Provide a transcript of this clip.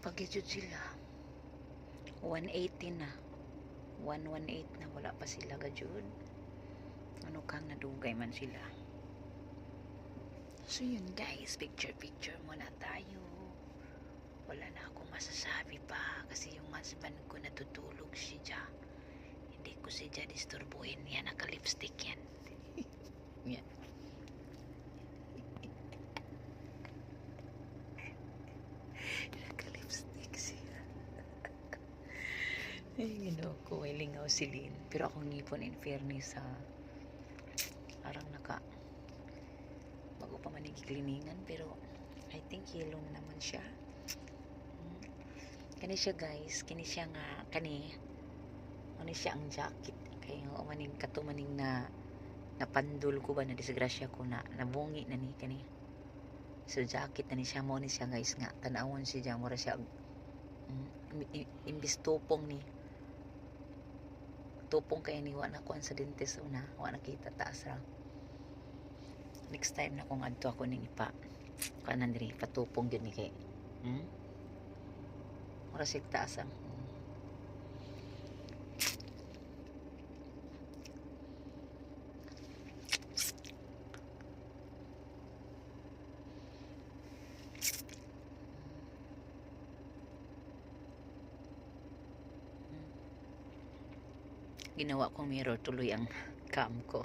Pagijud sila 180 na 118 na wala pa sila gajud. Ano kang nadugay man sila. So yun guys, picture muna tayo. Wala na akong masasabi pa kasi yung husband ko natutulog siya. Hindi ko siya disturbuhin. Yan, naka-lipstick yan. Yan. Naka-lipstick siya. Ay, ginawa ko. May lingaw si Lynn. Pero akong ngipon in fairness ha. Parang bago pa manigikliningan. Pero I think yellow na naman siya. Kani siya guys. Kani siya nga. Kani siya ang jacket. Kaya nga umaning katumaning na napandul ko ba na disgrasya ko na nabungi na ni kani. So jacket na ni siya mo ni siya guys nga. Tanawon siya. Mura siya imbis tupong ni tupong kaya ni wala ko sa dentist una wala nakita taas ra. Next time na kung adto ako ning ipa kanan diri patupong gyud ni kay mura sig taas ang ginawa kong mirror tuloy ang cam ko.